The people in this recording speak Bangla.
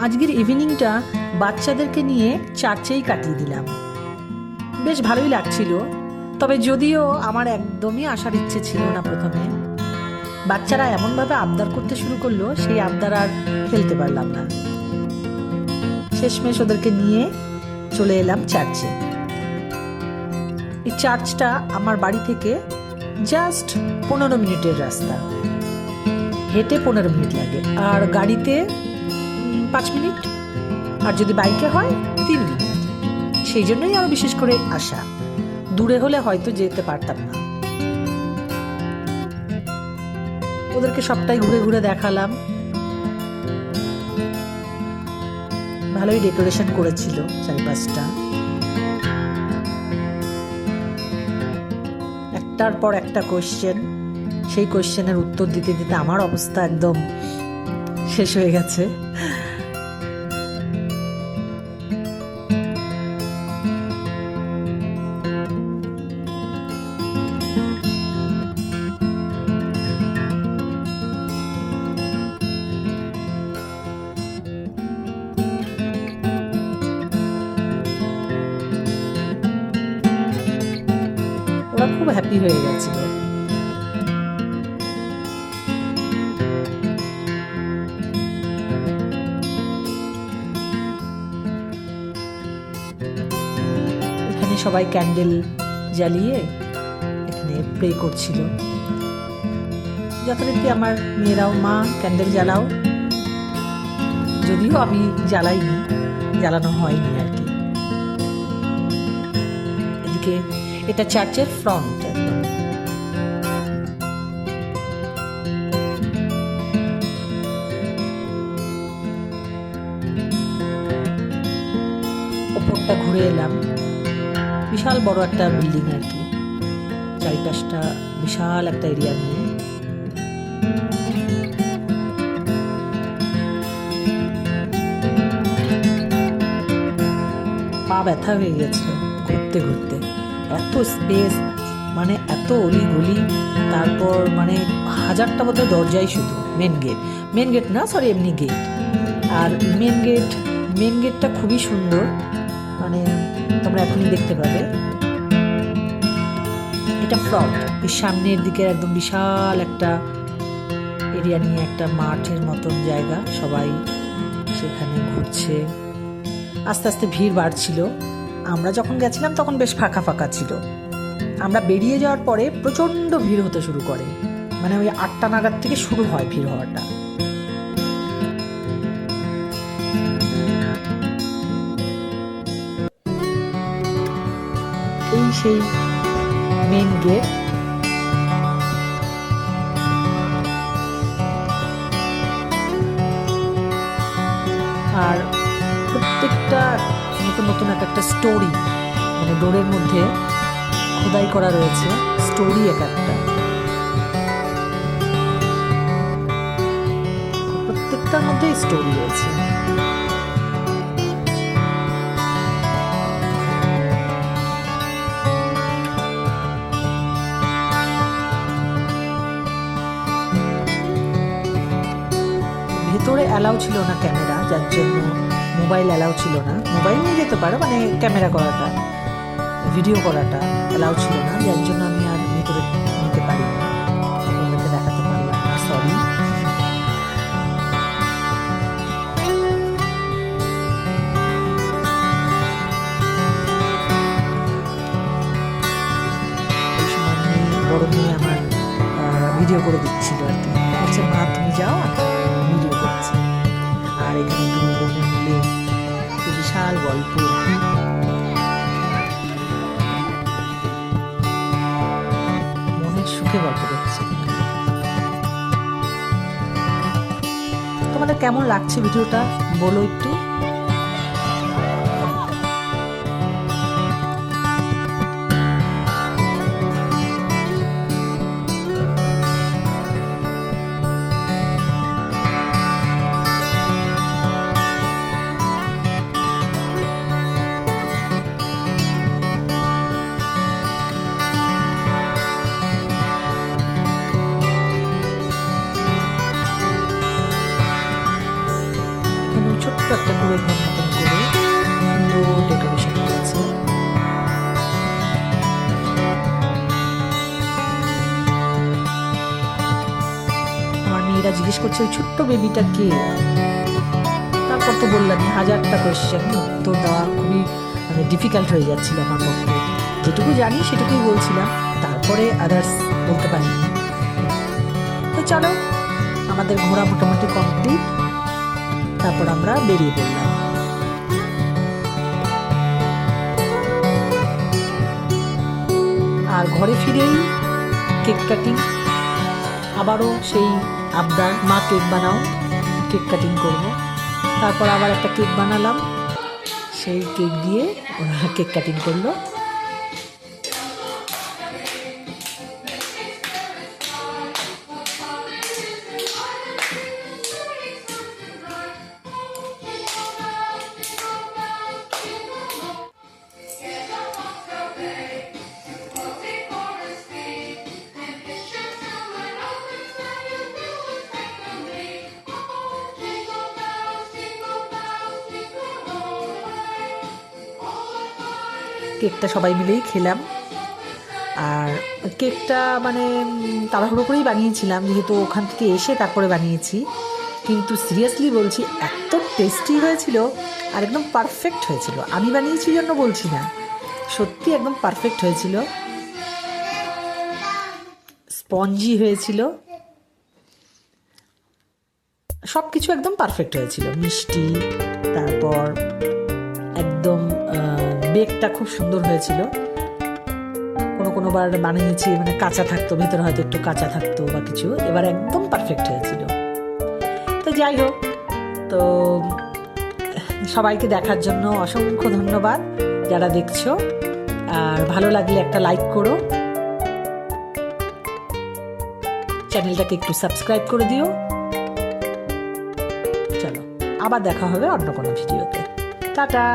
আজকের ইভিনিংটা বাচ্চাদেরকে নিয়ে চার্চেই কাটিয়ে দিলাম। বেশ ভালোই লাগছিল, তবে যদিও আমার একদমই আসার ইচ্ছে ছিল না প্রথমে। বাচ্চারা এমনভাবে আবদার করতে শুরু করলো, সেই আবদার আর ফেলতে পারলাম না। শেষমেশ ওদেরকে নিয়ে চলে এলাম চার্চে। এই চার্চটা আমার বাড়ি থেকে জাস্ট 15 মিনিটের রাস্তা। হেঁটে 15 মিনিট লাগে, আর গাড়িতে 5 মিনিট, আর যদি বাইকে হয় 3 মিনিট। সেই জন্যই আরো বিশেষ করে আসা। দূরে হলে হয়তো যেতে পারতাম না। ওদেরকে সবটাই ঘুরে ঘুরে দেখালাম। ভালোই ডেকোরেশন করেছিল চারিপাশটা। একটার পর একটা কোয়েশ্চেন, সেই কোয়েশ্চেনের উত্তর দিতে দিতে আমার অবস্থা একদম শেষ হয়ে গেছে। ওরা খুব হ্যাপি হয়ে গেছিল। এখানে সবাই ক্যান্ডেল জ্বালিয়ে এখানে প্রে করছিল। যথারীতি আমার মেয়েরাও, মা ক্যান্ডেল জ্বালাও, যদিও আমি জ্বালাইনি, জ্বালানো হয়নি আর কি। এদিকে এটা চার্চের ফ্রন্ট। ওপরটা ঘুরে এলাম। বিশাল বড় একটা বিল্ডিং আর কি, চারিপাশটা বিশাল একটা এরিয়া নিয়ে। পা ব্যথা হয়ে গেছিল ঘুরতে ঘুরতে। এত স্পেস, মানে এত অলিগলি, তারপর মানে 1000টা বোধহয় দরজাই শুধু। মেন গেট না, সরি, এমনি গেট। আর মেন গেটটা খুবই সুন্দর, মানে তোমরা এখনই দেখতে পাবে। এটা ফ্রন্ট। এর সামনের দিকে একদম বিশাল একটা এরিয়া নিয়ে একটা মাঠের মতন জায়গা, সবাই সেখানে ঘুরছে। আস্তে আস্তে ভিড় বাড়ছিল। আমরা যখন গেছিলাম তখন বেশ ফাঁকা ফাঁকা ছিল। আমরা বেরিয়ে যাওয়ার পরে প্রচণ্ড ভিড় হতে শুরু করে, মানে ওই 8টা নাগাদ থেকে শুরু হয় ভিড় হওয়াটা। এই সেই মেন গেট। আর প্রত্যেকটা নতুন নতুন একটা স্টোরি, মানে ডোরের মধ্যে খোদাই করা রয়েছে স্টোরি এক একটা। প্রত্যেকটার মধ্যে স্টোরি রয়েছে। ভেতরে অ্যালাউ ছিল না ক্যামেরা, যার জন্য মোবাইল অ্যালাউ ছিল না। মোবাইল নিয়ে যেতে পারো, মানে ক্যামেরা করাটা, ভিডিও করাটা অ্যালাউ ছিল না, যার জন্য আমি আর ভেতরে নিতে পারি না, আপনাদেরকে দেখাতে পারলাম না, সরি। এই সময় বড় মেয়ে আমার ভিডিও করে দিচ্ছিল আর কি, বলছে মা তুমি যাও, ভিডিও করছে। আর এখানে দু বোনে মিলে বিশাল গল্প, মনের সুখে গল্প করছে। তোমাদের কেমন লাগছে ভিডিওটা বলো একটু। ছোট্ট একটা কুড়ে ঘর মতন করে সুন্দর ডেকোরেশন করেছে। আমার মেয়েরা জিজ্ঞেস করছে ওই ছোট্ট বেবিটা কে। তারপর তো বললামই, হাজারটা কোয়েশ্চেন, উত্তর দেওয়া খুবই ডিফিকাল্ট হয়ে যাচ্ছিল আমার পক্ষে। যেটুকু জানি সেটুকুই বলছিলাম, তারপরে আদার্স বলতে পারিনি। তো চলো, আমাদের ঘোরা মোটামুটি কমপ্লিট। তারপর আমরা বেরিয়ে পড়লাম। আর ঘরে ফিরেই কেক কাটিং, আবারও সেই আবদার, মা কেক বানাও, কেক কাটিং করব। তারপর আবার একটা কেক বানালাম, সেই কেক দিয়ে ওরা কেক কাটিং করলো। কেকটা সবাই মিলেই খেলাম। আর কেকটা মানে তাড়াহুড়ো করেই বানিয়েছিলাম, যেহেতু ওখান থেকে এসে তারপরে বানিয়েছি। কিন্তু সিরিয়াসলি বলছি, এত টেস্টি হয়েছিল আর একদম পারফেক্ট হয়েছিল। আমি বানিয়েছি জন্য বলছি না, সত্যি একদম পারফেক্ট হয়েছিল, স্পঞ্জি হয়েছিল, সব কিছু একদম পারফেক্ট হয়েছিল। মিষ্টি, তারপর একদম বেকটা খুব সুন্দর হয়েছিল। কোনোবার বানিয়েছি মানে কাঁচা থাকতো, ভেতরে হয়তো একটু কাঁচা থাকতো বা কিছু, এবার একদম পারফেক্ট হয়েছিল। তো যাই হোক, তো সবাইকে দেখার জন্য অসংখ্য ধন্যবাদ যারা দেখছো। আর ভালো লাগলে একটা লাইক করো, চ্যানেলটাকে একটু সাবস্ক্রাইব করে দিও। চলো, আবার দেখা হবে অন্য কোনো ভিডিওতে। টাটা।